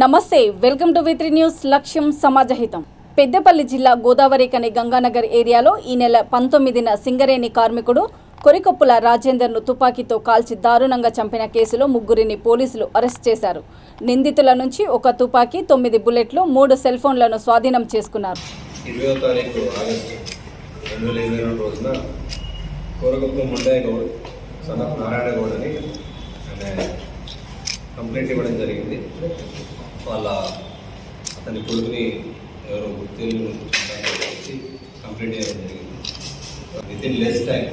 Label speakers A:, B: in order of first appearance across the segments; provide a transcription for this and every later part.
A: నమస్తే welcome to వి3 news లక్ష్యం సమాజహితం పెద్దపల్లి జిల్లా గోదావరికని గంగానగర్ ఏరియాలో ఈ నెల 19న సింగరేణి కార్మికుడు కొరికొప్పుల రాజేందర్ను తుపాకీతో కాల్చి దారుణంగా చంపిన కేసులో ముగ్గురిని పోలీసులు అరెస్ట్ చేశారు. నిందితుల నుంచి ఒక తుపాకీ 9 బుల్లెట్లు 3 సెల్ ఫోన్లను స్వాధీనం చేసుకున్నారు.
B: 20వ తారీఖు ఆగస్టు 2022 రోజున కోరకొప్పు ముండయ్య గౌడ్ సన్ ఆఫ్ నారాయణ గౌడ్ అని కంప్లైంట్ ఇవ్వడం జరిగింది. అతని కొడుకుని ఎవరో గుర్తులు కంప్లైంట్ చేయడం జరిగింది. వితిన్ లెస్ టైం,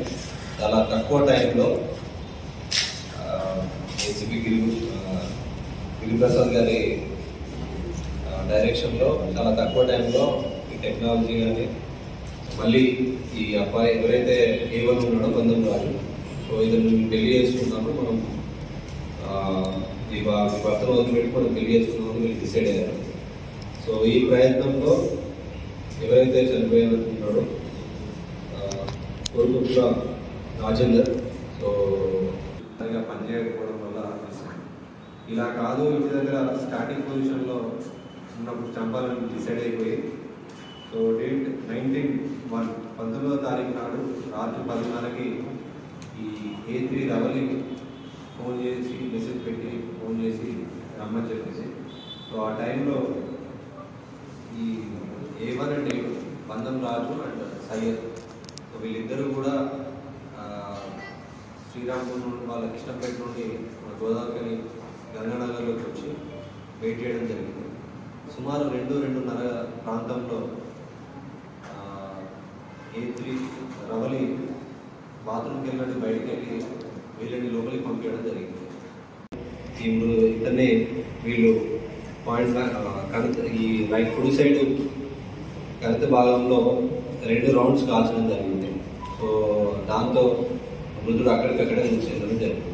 B: చాలా తక్కువ టైంలో ఏసీపీ గిరిప్రసాద్ గారి డైరెక్షన్లో చాలా తక్కువ టైంలో ఈ టెక్నాలజీ కానీ మళ్ళీ ఈ అబ్బాయి ఎవరైతే ఏవన్ ఉన్నాడో బంధం రాజు, సో ఇతను పెళ్లి చేసుకున్నప్పుడు మనం ఈ భర్తను వదిలిపెట్టి మనం పెళ్లి చేసుకున్నామని వీళ్ళు డిసైడ్ అయ్యారు. సో ఈ ప్రయత్నంలో ఎవరైతే చనిపోయారనుకున్నాడో కోరుకుట్ల రాజేందర్ సో సరిగా పనిచేయకపోవడం వల్ల ఇలా కాదు, ఇంటి దగ్గర స్టార్టింగ్ పొజిషన్లో ఉన్నప్పుడు చంపాలని డిసైడ్ అయిపోయి సో డేట్ 19వ తారీఖు నాడు రాత్రి 10:30కి ఈ A3 రవలి ఫోన్ చేసి మెసేజ్ పెట్టి ఫోన్ చేసి రమ్మని చెప్పేసి, సో ఆ టైంలో ఈ A1 అండ్ A2 బంధం రాజు అండ్ సయ్యద్, సో వీళ్ళిద్దరూ కూడా శ్రీరాంపూర్ నుండి వాళ్ళ కృష్ణపేట నుండి గోదావరికని గంగానగర్లోకి వచ్చి వెయిట్ చేయడం జరిగింది. సుమారు 2-2:30 ప్రాంతంలో A3 రవలి బాత్రూమ్కి వెళ్ళండి బయటికి వెళ్ళి వీళ్ళని లోపలికి పంపించడం జరిగింది. ఇతన్ని వీళ్ళు పాయింట్ ఈ రైట్ కుడి సైడ్ కరెక్ట్ భాగంలో 2 రౌండ్స్ కాల్చడం జరిగింది. సో దాంతో మృతుడు అక్కడికక్కడే చెందడం జరిగింది.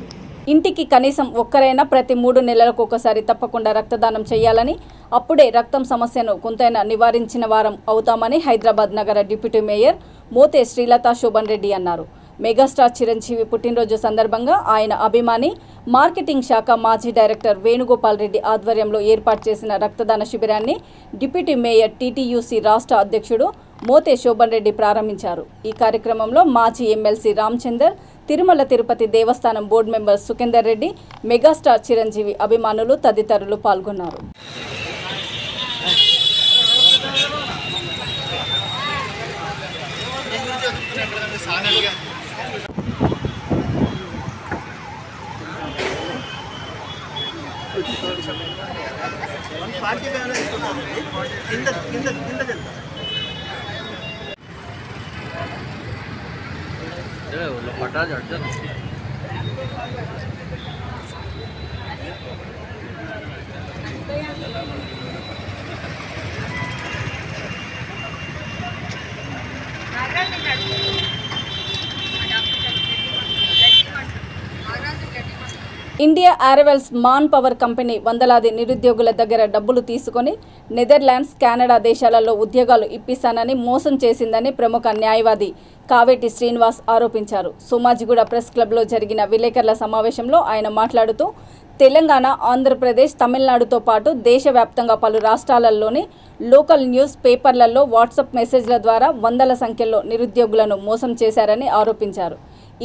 A: ఇంటికి కనీసం ఒక్కరైనా ప్రతి 3 నెలలకు ఒకసారి తప్పకుండా రక్తదానం చేయాలని, అప్పుడే రక్తం సమస్యను కొంతైనా నివారించిన వారం అవుతామని హైదరాబాద్ నగర డిప్యూటీ మేయర్ మోతే శ్రీలతా శోభన్ రెడ్డి అన్నారు. మెగాస్టార్ చిరంజీవి పుట్టినరోజు సందర్భంగా ఆయన అభిమాని మార్కెటింగ్ శాఖ మాజీ డైరెక్టర్ వేణుగోపాల్ రెడ్డి ఆధ్వర్యంలో ఏర్పాటు చేసిన రక్తదాన శిబిరాన్ని డిప్యూటీ మేయర్ టీటీయూసీ రాష్ట్ర అధ్యక్షుడు మోతే శోభన్ రెడ్డి ప్రారంభించారు. ఈ కార్యక్రమంలో మాజీ ఎమ్మెల్సీ రామచందర్, తిరుమల తిరుపతి దేవస్థానం board member Sukhender Reddy, megastar Chiranjeevi అభిమానులు తదితరులు పాల్గొన్నారు. ఇండియా ఆరవెల్స్ మాన్ పవర్ కంపెనీ వందలాది నిరుద్యోగుల దగ్గర డబ్బులు తీసుకొని నెదర్లాండ్స్, కెనడా దేశాలలో ఉద్యోగాలు ఇప్పిస్తానని మోసం చేసిందని ప్రముఖ న్యాయవాది కావేటి శ్రీనివాస్ ఆరోపించారు. సోమాజిగూడ ప్రెస్ క్లబ్లో జరిగిన విలేకరుల సమావేశంలో ఆయన మాట్లాడుతూ, తెలంగాణ, ఆంధ్రప్రదేశ్, తమిళనాడుతో పాటు దేశవ్యాప్తంగా పలు రాష్ట్రాలలోని లోకల్ న్యూస్ పేపర్లలో వాట్సాప్ మెసేజ్ల ద్వారా వందల సంఖ్యలో నిరుద్యోగులను మోసం చేశారని ఆరోపించారు.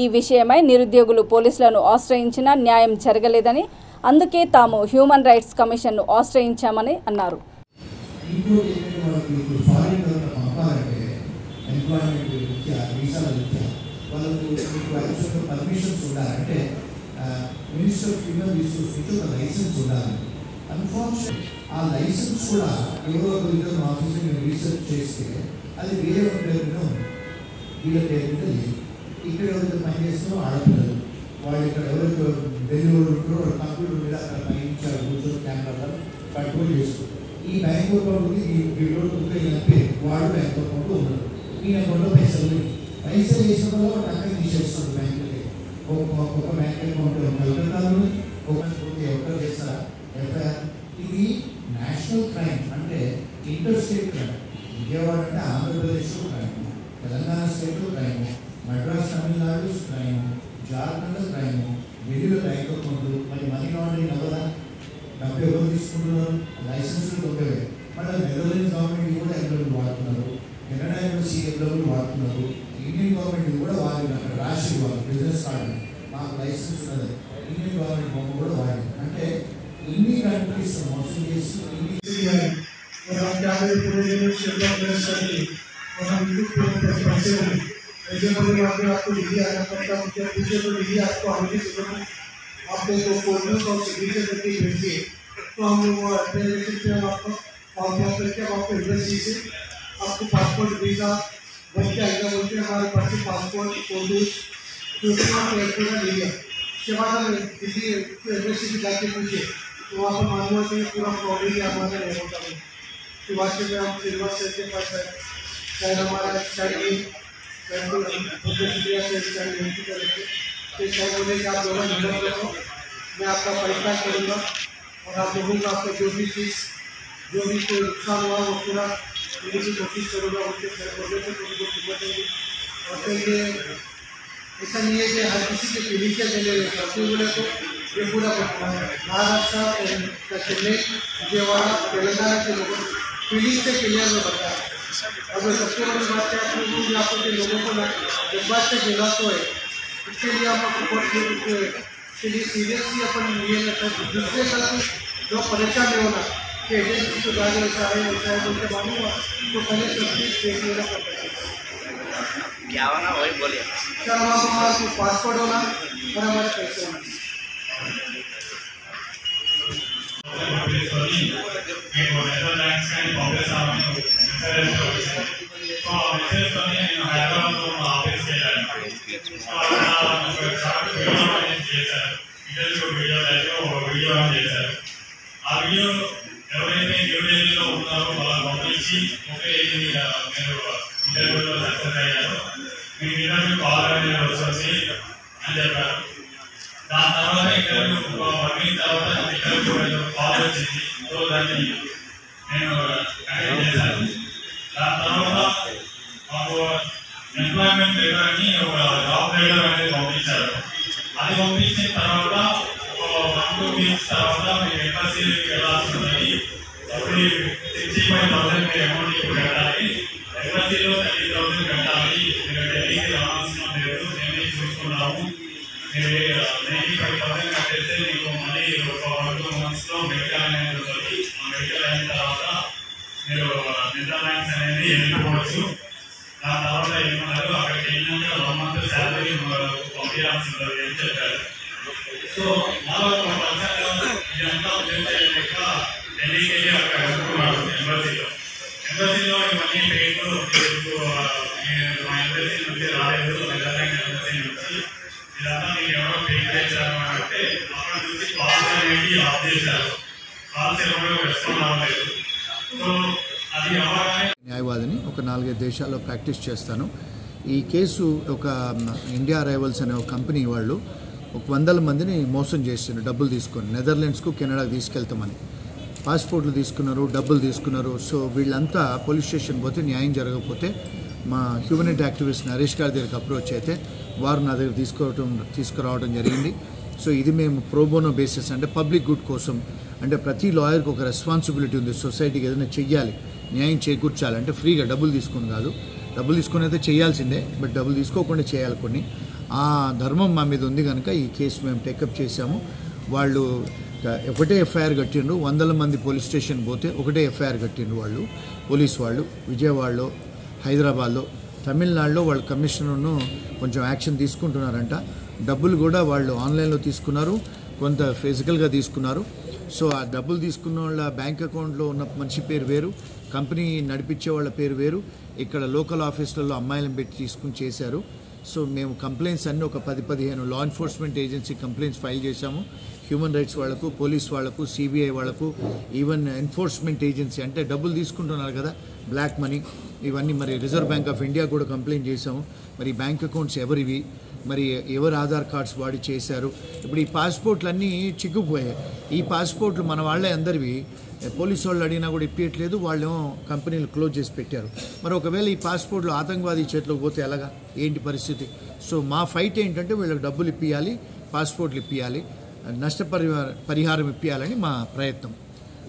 A: ఈ విషయమై నిరుద్యోగులు పోలీసులను ఆశ్రయించినా న్యాయం జరగలేదని, అందుకే తాము హ్యూమన్ రైట్స్ కమిషన్ను ఆశ్రయించామని అన్నారు.
C: ఇక్కడ ఎవరైతే పనిచేస్తారో ఆడపిల్లలు వాళ్ళు ఇక్కడ ఎవరైతే డెలివరీ ఉంటారో కంప్యూటర్ మీద అక్కడ పనిచేస్తారు, కూర్చొని కెమెరా కంట్రోల్ చేస్తారు. ఈ బ్యాంక్ అకౌంట్ వాడు బ్యాంక్ అకౌంట్ ఉండదు. ఈ అకౌంట్లో పైసలు వేసిన వల్ల ఒక టైం తీసేస్తుంది బ్యాంకులకి. ఒక బ్యాంక్ అకౌంట్ కలకత్తాలో ఎవరు చేస్తారా ఎఫ్ఐఆర్. ఇది నేషనల్ క్రైమ్, అంటే ఇంటర్ స్టేట్ క్రైమ్. విజయవాడ అంటే ఆంధ్రప్రదేశ్లో క్రైమ్, తెలంగాణ స్టేట్లో crime, Madras Tamil Nadu crime, Jharkhand crime, ఢిల్లీలో బ్యాంక్ అకౌంట్, మరి మనీ లాండరింగ్ అవ్వదా? డబ్బు ఎవరు తీసుకుంటున్నారు? లైసెన్సులు దొంగలే. మళ్ళీ నెదర్లాండ్స్ గవర్నమెంట్ కూడా ఎంబ్లెమ్లు వాడుతున్నారు, కెనడా ఎంబసీ ఎంబ్లెమ్లు వాడుతున్నారు, ఇండియన్ గవర్నమెంట్ కూడా వాడింది. అక్కడ రాసి వాళ్ళు బిజినెస్ కార్డు మాకు లైసెన్స్ ఉన్నది, ఇండియన్ గవర్నమెంట్ బొమ్మ కూడా వాడింది. అంటే ఇన్ని కంట్రీస్ మోసం చేసి
D: और हम क्या करें पूरे दिन शेड्यूल प्रेस करके और हम यूट्यूब पर पैसे होंगे ऐसे बोले आपको डिग्री आना पड़ता है, क्या पूछे तो डिग्री आपको आने की जरूरत आपको तो फोटोज और सिग्नेचर करके भेजिए तो हम लोग वो एप्लीकेशन पे हम आपको फॉर्म फिल करके हम आपको एम्बेसी से आपको पासपोर्ट वीज़ा बन के आएगा। बोलते हमारे पास पासपोर्ट फोटोज जो भी आप एयरपोर्ट ले लिया उसके बाद हम दिल्ली एम्बेसी से जाके पूछे तो वहाँ पर मालूम होता है पूरा फ्रॉड ही हमारा एयरपोर्ट में वास्तव में हम सिल्वर सेल के पास है शायद हमारा स्टाइल तो शायद बोले कि आप दोनों नंबर रखो, मैं आपका परीक्षा करूँगा और आप लोगों का आपका जो भी चीज़ जो भी कोई नुकसान हुआ वो पूरा लेने की कोशिश करूँगा। उनके सर बोले थे तो उनको खबर देंगे। और फिर ये ऐसा नहीं है कि हर किसी के पीढ़ी से चले गए सबसे बोले तो ये पूरा महाराष्ट्र चेन्नई विजयवाड़ा तेलंगाना के लोगों पीढ़ी से क्लियर में बताया। अब सबसे बड़ी बात है आप लोगों यहाँ पर के लोगों को जब बात से गिला तो है इसके लिए हम आपको के लिए सीरियसली अपन लिए दूसरे साल जो परेशान नहीं होना कि एजेंसी को जाने ऐसा है उनके मालूम हुआ तो पहले सब चीज़ देख लेना पड़ता है।
E: क्या होना वही बोलिए
D: सर हमारा पासपोर्ट होना और हमारे पैसे होना।
F: ఎవరైతే న్యూఢిల్లీలో ఉన్నారో వాళ్ళ పంపించి ఒకే ఇంటర్వ్యూలో సక్సెస్ అయ్యారు, మీ ఇంటర్వ్యూ కాల్ అనేది వస్తుంది అని చెప్పారు. దాని తర్వాత ఇంటర్వ్యూ అయిన తర్వాత ఇంటర్వ్యూ కాల్ వచ్చింది. సో దాన్ని నేను అటెండ్ చేశాను. దాని తర్వాత మాకు ఎంప్లాయ్మెంట్ లెటర్ అని ఒక జాబ్ లెటర్ అనేది పంపించారు. అది పంపించిన తర్వాత 1-2 వీక్స్ తర్వాత మీరు ఎంబసీకి వెళ్ళాల్సి ఉన్నది. అప్పుడు 65,000 మీరు అమౌంట్ ఇప్పుడు కట్టాలి, ఎంబసీలో 30,000 కట్టాలి. మీరు ఢిల్లీకి రావాల్సిన లేదు, మేమే చూసుకున్నాము. మీరు 95,000 కట్టేస్తే మీకు మళ్ళీ ఒక 1-2 మంత్స్లో మెడికల్ అనేది ఉంటుంది. ఆ మెడికల్ అయిన తర్వాత మీరు నెదర్లాండ్స్ అనేది వెళ్ళిపోవచ్చు. దాని తర్వాత ఏమన్నారు, అక్కడికి వెళ్ళినాక 1 మంత్ శాలరీ పంపించాల్సి ఉంటుంది అని చెప్పారు. సో నాలో ఇదంతా లేక ఢిల్లీకి వెళ్ళి అక్కడ కనుక్కున్నాడు ఎంబసీలో. ఎంబసీలో ఇవన్నీ పేర్లు మా ఎంబసీ నుంచి రాలేదు, నెదర్లాండ్ ఎంబసీ నుంచి ఇదంతా మీకు ఎవరో పేరు చేశారు అని అంటే అక్కడ నుంచి కాల్స్ అనేది ఆఫ్ చేశారు. కాల్స్ ఎవరో రెస్పాండ్ అవ్వలేదు. సో అది అవగానే
G: న్యాయవాదిని ఒక 4-5 దేశాల్లో ప్రాక్టీస్ చేస్తాను. ఈ కేసు ఒక ఇండియా అరైవల్స్ అనే ఒక కంపెనీ వాళ్ళు ఒక 100 మందిని మోసం చేస్తున్నారు డబ్బులు తీసుకొని, నెదర్లాండ్స్కు కెనడాకు తీసుకెళ్తామని. పాస్పోర్ట్లు తీసుకున్నారు, డబ్బులు తీసుకున్నారు. సో వీళ్ళంతా పోలీస్ స్టేషన్ పోతే న్యాయం జరగకపోతే మా హ్యూమనిటీ యాక్టివిస్ట్ నరేష్ గారి దగ్గరికి అప్రోచ్ అయితే వారు నా దగ్గర తీసుకురావడం జరిగింది. సో ఇది మేము ప్రోబోనో బేసిస్, అంటే పబ్లిక్ గుడ్ కోసం, అంటే ప్రతి లాయర్కి ఒక రెస్పాన్సిబిలిటీ ఉంది, సొసైటీకి ఏదైనా చెయ్యాలి, న్యాయం చేకూర్చాలి. అంటే ఫ్రీగా డబ్బులు తీసుకుని కాదు, డబ్బులు తీసుకుని అయితే చేయాల్సిందే, బట్ డబ్బులు తీసుకోకుండా చేయాలి కొన్ని. ఆ ధర్మం మా మీద ఉంది కనుక ఈ కేసు మేము టేకప్ చేశాము. వాళ్ళు ఒకటే ఎఫ్ఐఆర్ కట్టిండ్రు, 100 మంది పోలీస్ స్టేషన్ పోతే ఒకటే ఎఫ్ఐఆర్ కట్టిండ్రు వాళ్ళు పోలీసు వాళ్ళు. విజయవాడలో, హైదరాబాద్లో, తమిళనాడులో వాళ్ళ కమిషనర్ను కొంచెం యాక్షన్ తీసుకుంటున్నారంట. డబ్బులు కూడా వాళ్ళు ఆన్లైన్లో తీసుకున్నారు, కొంత ఫిజికల్గా తీసుకున్నారు. సో ఆ డబ్బులు తీసుకున్న వాళ్ళ బ్యాంక్ అకౌంట్లో ఉన్న మనిషి పేరు వేరు, కంపెనీ నడిపించే వాళ్ళ పేరు వేరు. ఇక్కడ లోకల్ ఆఫీసులలో అమ్మాయిలను పెట్టి తీసుకుని చేశారు. సో మేము కంప్లైంట్స్ అన్నీ ఒక 10-15 law enforcement agency complaints file చేశాము. హ్యూమన్ రైట్స్ వాళ్లకు, పోలీస్ వాళ్లకు, సిబిఐ వాళ్లకు, ఈవెన్ ఎన్ఫోర్స్మెంట్ ఏజెన్సీ, అంటే డబ్బులు తీసుకుంటున్నారు కదా బ్లాక్ మనీ, ఇవన్నీ. మరి రిజర్వ్ బ్యాంక్ ఆఫ్ ఇండియా కూడా కంప్లైంట్ చేశాము. మరి బ్యాంక్ అకౌంట్స్ ఎవరివి, మరి ఎవరు ఆధార్ కార్డ్స్ వాడి చేశారు. ఇప్పుడు ఈ పాస్పోర్ట్లు అన్నీ చిక్కుపోయాయి. ఈ పాస్పోర్ట్లు మన వాళ్ళే అందరివి, పోలీసు వాళ్ళు అడిగినా కూడా ఇప్పించట్లేదు, వాళ్ళేమో కంపెనీలు క్లోజ్ చేసి పెట్టారు. మరి ఒకవేళ ఈ పాస్పోర్ట్లు ఆతంకవాది చేతిలోకి పోతే ఎలాగా, ఏంటి పరిస్థితి? సో మా ఫైట్ ఏంటంటే వీళ్ళకి డబ్బులు ఇప్పించాలి, పాస్పోర్ట్లు ఇప్పించాలి. పరిహారం ఇప్పించాలని మా ప్రయత్నం.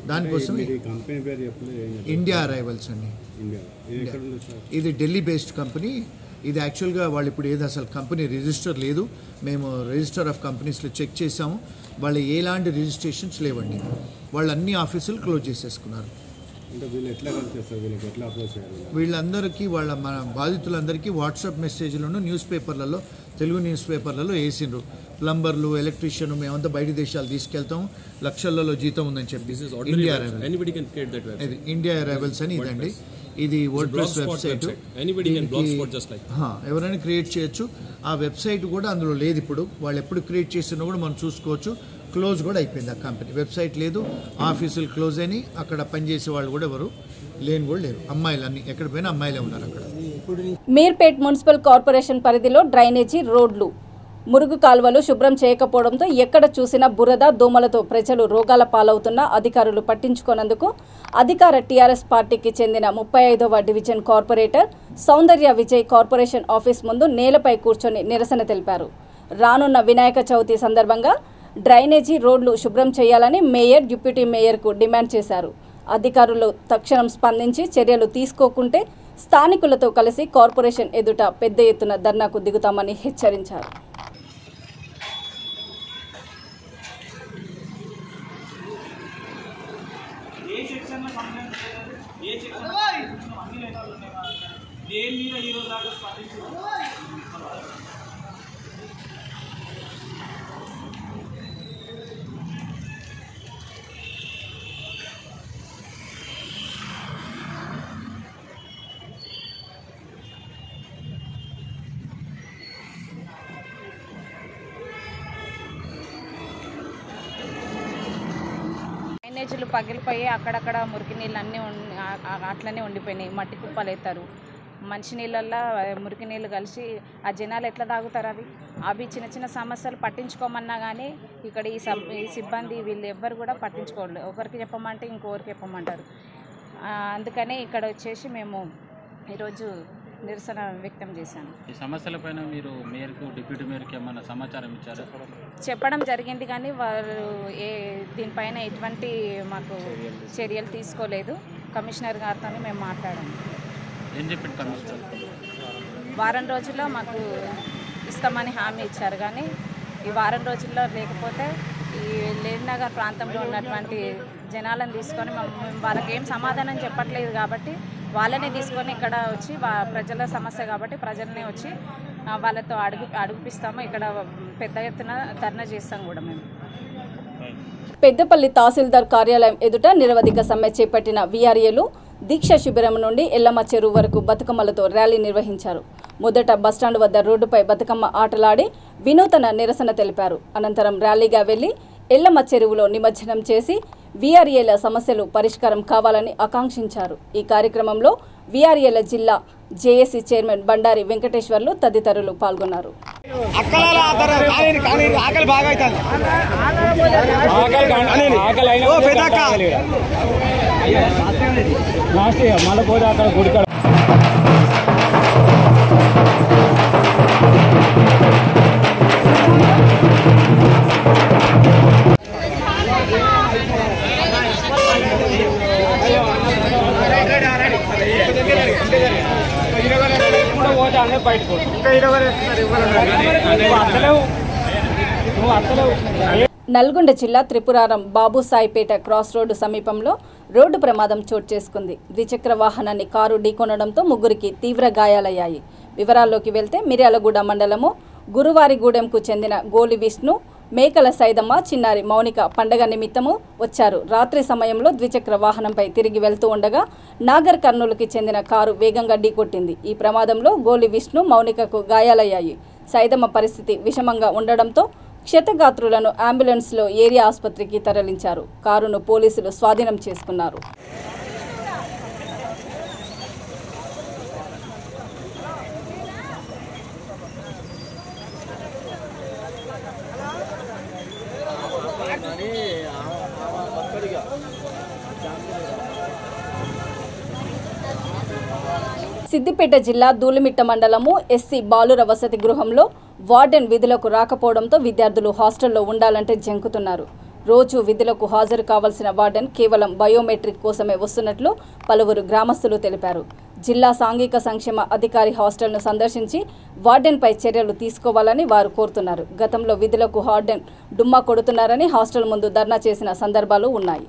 G: దానికోసం ఇండియా అరైవల్స్ అండి. ఇది ఢిల్లీ బేస్డ్ కంపెనీ. ఇది యాక్చువల్గా వాళ్ళు ఇప్పుడు ఏది అసలు కంపెనీ రిజిస్టర్ లేదు. మేము రిజిస్టర్ ఆఫ్ కంపెనీస్లో చెక్ చేసాము, వాళ్ళు ఎలాంటి రిజిస్ట్రేషన్స్ లేవండి. వాళ్ళు అన్ని ఆఫీసులు క్లోజ్ చేసేసుకున్నారు. వీళ్ళందరికీ మన బాధితులందరికీ వాట్సాప్ మెసేజ్లను న్యూస్ పేపర్లలో, తెలుగు న్యూస్ పేపర్లలో వేసిండ్రు. ప్లంబర్లు, ఎలక్ట్రీషియన్ మేమంతా బయట దేశాలు తీసుకెళ్తాం, లక్షలలో జీతం ఉందని చెప్పి. ఇండియా అరైవల్స్ అని ఇదండి. ఇది వర్డ్ప్రెస్ వెబ్సైట్. ఎవరైనా క్రియేట్ చేయొచ్చు. ఆ వెబ్సైట్ కూడా అందులో లేదు ఇప్పుడు. వాళ్ళు ఎప్పుడు క్రియేట్ చేసినా కూడా మనం చూసుకోవచ్చు. క్లోజ్ కూడా అయిపోయింది ఆ కంపెనీ. వెబ్సైట్ లేదు, ఆఫీసులు క్లోజ్ అయినాయి. అక్కడ పనిచేసే వాళ్ళు కూడా ఎవరు కూడా లేరు. అమ్మాయిలు అన్ని ఎక్కడ పోయినా అమ్మాయిలే ఉన్నారు అక్కడ.
A: మీర్పేట్ మున్సిపల్ కార్పొరేషన్ పరిధిలో డ్రైనేజీ, రోడ్లు, మురుగు కాలువలు శుభ్రం చేయకపోవడంతో ఎక్కడ చూసినా బురద, దోమలతో ప్రజలు రోగాల పాలవుతున్నా అధికారులు పట్టించుకోనందుకు అధికార టీఆర్ఎస్ పార్టీకి చెందిన 35వ డివిజన్ కార్పొరేటర్ సౌందర్య విజయ్ కార్పొరేషన్ ఆఫీస్ ముందు నేలపై కూర్చొని నిరసన తెలిపారు. రానున్న వినాయక చవితి సందర్భంగా డ్రైనేజీ, రోడ్లు శుభ్రం చేయాలని మేయర్, డిప్యూటీ మేయర్కు డిమాండ్ చేశారు. అధికారులు తక్షణం స్పందించి చర్యలు తీసుకోకుంటే స్థానికులతో కలిసి కార్పొరేషన్ ఎదుట పెద్ద ఎత్తున ధర్నాకు దిగుతామని హెచ్చరించారు.
H: డ్రైనేజీలు పగిలిపోయి అక్కడక్కడ మురికి నీళ్ళు అన్నీ అట్లనే ఉండిపోయినాయి. మట్టి కుప్పలు ఎత్తారు. మంచినీళ్ళల్లో మురికి నీళ్ళు కలిసి ఆ జనాలు ఎట్లా తాగుతారు? అవి చిన్న చిన్న సమస్యలు పట్టించుకోమన్నా కానీ ఇక్కడ ఈ సిబ్బంది వీళ్ళు ఎవ్వరు కూడా పట్టించుకోలేదు. ఒకరికి చెప్పమంటే ఇంకొకరికి చెప్పమంటారు. అందుకనే ఇక్కడ వచ్చేసి మేము ఈరోజు నిరసన వ్యక్తం చేశాను.
I: ఈ సమస్యలపైన మీరు మేయర్కు, డిప్యూటీ మేయర్కి ఏమైనా సమాచారం ఇచ్చారు?
H: చెప్పడం జరిగింది కానీ వారు దీనిపైన ఎటువంటి మాకు చర్యలు తీసుకోలేదు. కమిషనర్ గారితో మేము మాట్లాడాము.
I: ఏం చెప్పింది కమిషనర్?
H: వారం రోజుల్లో మాకు ఇస్తామని హామీ ఇచ్చారు కానీ ఈ వారం రోజుల్లో లేకపోతే ఈ లేనగర్ ప్రాంతంలో ఉన్నటువంటి జనాలను తీసుకొని మేము వాళ్ళకి ఏం సమాధానం చెప్పట్లేదు కాబట్టి వాళ్ళనే తీసుకొని ఇక్కడ వచ్చి ప్రజల సమస్య కాబట్టి ప్రజలనే వచ్చి వాళ్ళతో అడుగుపిస్తాము. ఇక్కడ పెద్ద ఎత్తున ధర్నా చేస్తాం కూడా మేము.
A: పెద్దపల్లి తహసీల్దార్ కార్యాలయం ఎదుట నిరవధిక సమ్మె చేపట్టిన వీఆర్ఏలు దీక్ష శిబిరం నుండి ఎల్లమ్మ చెరువు వరకు బతుకమ్మలతో ర్యాలీ నిర్వహించారు. మొదట బస్టాండ్ వద్ద రోడ్డుపై బతుకమ్మ ఆటలాడి వినూతన నిరసన తెలిపారు. అనంతరం ర్యాలీగా వెళ్లి ఎల్లమ్మ చెరువులో నిమజ్జనం చేసి వీఆర్ఏల సమస్యలు పరిష్కారం కావాలని ఆకాంక్షించారు. ఈ కార్యక్రమంలో వీఆర్ఏల జిల్లా జేఏసీ చైర్మన్ బండారి వెంకటేశ్వర్లు తదితరులు పాల్గొన్నారు. నల్గొండ జిల్లా త్రిపురారం బాబుసాయిపేట క్రాస్ రోడ్డు సమీపంలో రోడ్డు ప్రమాదం చోటు చేసుకుంది. ద్విచక్ర వాహనాన్ని కారు ఢీకొనడంతో ముగ్గురికి తీవ్ర గాయాలయ్యాయి. వివరాల్లోకి వెళ్తే మిర్యాలగూడ మండలము గురువారిగూడెంకు చెందిన గోలి విష్ణు, మేకల సైదమ్మ, చిన్నారి మౌనిక పండగ నిమిత్తము వచ్చారు. రాత్రి సమయంలో ద్విచక్ర వాహనంపై తిరిగి వెళ్తూ ఉండగా నాగర్ కర్నూలుకి చెందిన కారు వేగంగా ఢీకొట్టింది. ఈ ప్రమాదంలో గోలి విష్ణు, మౌనికకు గాయాలయ్యాయి. సైదమ్మ పరిస్థితి విషమంగా ఉండడంతో క్షతగాత్రులను అంబులెన్స్లో ఏరియా ఆసుపత్రికి తరలించారు. కారును పోలీసులు స్వాధీనం చేసుకున్నారు. సిద్దిపేట జిల్లా దూలిమిట్ట మండలము ఎస్సీ బాలుర వసతి గృహంలో వార్డెన్ విధులకు రాకపోవడంతో విద్యార్థులు హాస్టల్లో ఉండాలంటే జంకుతున్నారు. రోజు విధులకు హాజరు కావాల్సిన వార్డెన్ కేవలం బయోమెట్రిక్ కోసమే వస్తున్నట్లు పలువురు గ్రామస్తులు తెలిపారు. జిల్లా సాంఘిక సంక్షేమ అధికారి హాస్టల్ను సందర్శించి వార్డెన్పై చర్యలు తీసుకోవాలని వారు కోరుతున్నారు. గతంలో విధులకు వార్డెన్ డుమ్మా కొడుతున్నారని హాస్టల్ ముందు ధర్నా చేసిన సందర్భాలు ఉన్నాయి.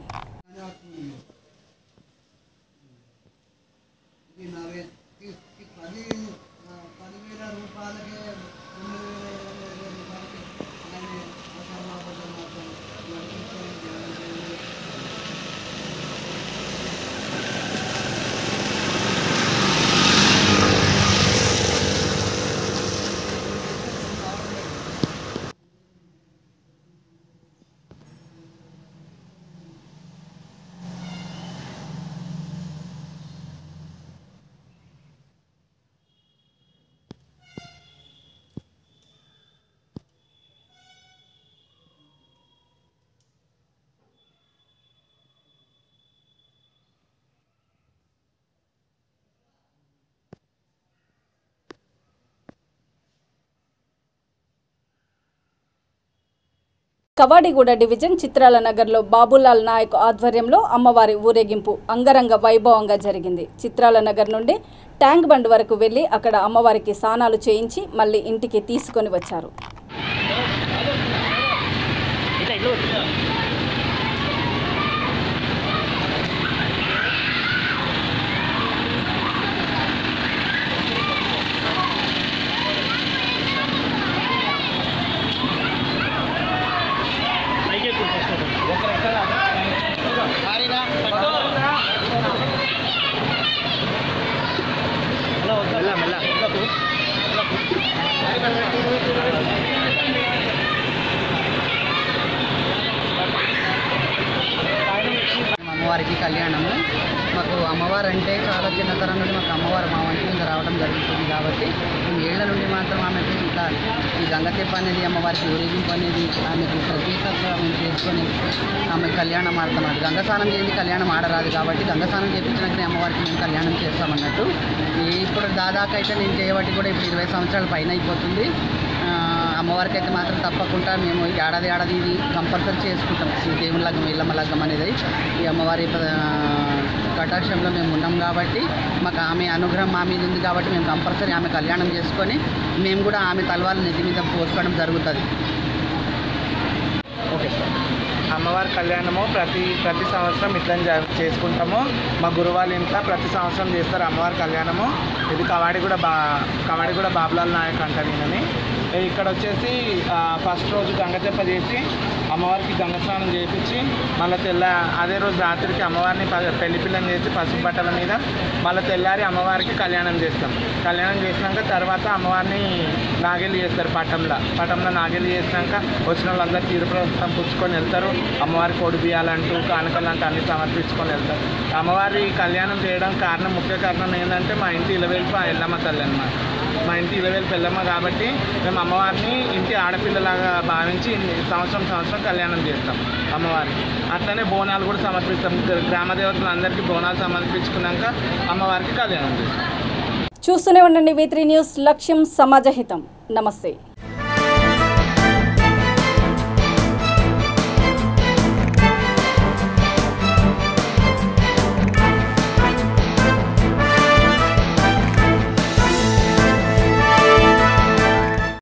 A: కవాడిగూడ డివిజన్ చిత్రాల నగర్లో బాబులాల్ నాయక్ ఆధ్వర్యంలో అమ్మవారి ఊరేగింపు అంగరంగ వైభవంగా జరిగింది. చిత్రాల నగర్ నుండి ట్యాంక్ బండ్ వరకు వెళ్లి అక్కడ అమ్మవారికి స్నానాలు చేయించి మళ్ళీ ఇంటికి తీసుకొని వచ్చారు.
J: అమ్మవారికి కళ్యాణము. మాకు అమ్మవారు అంటే చాలా చిన్నతరం నుండి మాకు అమ్మవారు మా వంటి మీద రావడం జరుగుతుంది కాబట్టి మేము ఏళ్ల నుండి మాత్రం ఆమెకు ఇంకా ఈ గంగతెప్ప అనేది అమ్మవారికి ఊరేగింపు అనేది ఆమెకు ప్రత్యేకంగా మేము చేసుకొని ఆమె కళ్యాణం ఆడతాం. గంగస్నానం చేసి కళ్యాణం ఆడరాదు కాబట్టి గంగస్నానం చేయించినాకనే అమ్మవారికి మేము కళ్యాణం చేస్తామన్నట్టు. ఇప్పుడు దాదాపు అయితే నేను చేయబట్టి కూడా ఇప్పుడు 20 సంవత్సరాల పైన అయిపోతుంది. అమ్మవారికి అయితే మాత్రం తప్పకుండా మేము ఏడాది ఇది కంపల్సరీ చేసుకుంటాం. ఈ దేవుని లగ్గం ఇళ్ళమ్మ లగ్గం అనేది ఈ అమ్మవారి కటాక్షంలో మేము ఉన్నాం కాబట్టి మాకు ఆమె అనుగ్రహం మా మీద ఉంది కాబట్టి మేము కంపల్సరీ ఆమె కళ్యాణం చేసుకొని మేము కూడా ఆమె తలవాళ్ళు నెత్తి మీద పోసుకోవడం జరుగుతుంది.
K: Okay sir. అమ్మవారి కళ్యాణము ప్రతి సంవత్సరం ఇట్లా చేసుకుంటాము. మా గురువాళ్ళ ఇంట్లో ప్రతి సంవత్సరం చేస్తారు అమ్మవారి కళ్యాణము. ఇది కవాడిగూడ బాబులాల్ నాయక్ అంటారు ఈయనని. ఇక్కడ వచ్చేసి ఫస్ట్ రోజు గంగతెప్ప చేసి అమ్మవారికి గంగ స్నానం చేయించి మళ్ళీ అదే రోజు రాత్రికి అమ్మవారిని పెళ్లి పిల్లని చేసి పసుపు బట్టల మీద మళ్ళీ తెల్లారి అమ్మవారికి కళ్యాణం చేస్తాం. కళ్యాణం చేసినాక తర్వాత అమ్మవారిని నాగేళ్ళు చేస్తారు. పటంలో నాగేళ్ళు చేసినాక వచ్చిన వాళ్ళందరూ తీర్థప్రసాదం పుచ్చుకొని వెళ్తారు. అమ్మవారికి కొడు బియ్యాలంటూ కానుకలు అంటూ అన్నీ సమర్పించుకొని వెళ్తారు. అమ్మవారి కళ్యాణం చేయడం ముఖ్య కారణం ఏంటంటే మా ఇంటి ఇలవేల్పు ఎల్లమ్మ తల్లి అన్నమాట. మా ఇంటి ఇలవేల్పు ఎల్లమ్మ కాబట్టి మేము అమ్మవారిని ఇంటి ఆడపిల్లలాగా భావించి సంవత్సరం కళ్యాణం చేస్తాం అమ్మవారికి. అట్లనే బోనాలు కూడా సమర్పిస్తాం. గ్రామ దేవతలందరికీ బోనాలు సమర్పించుకున్నాక అమ్మవారికి కళ్యాణం చేస్తాం.
A: చూస్తూనే ఉండండి V3 న్యూస్. లక్ష్యం సమాజహితం. నమస్తే.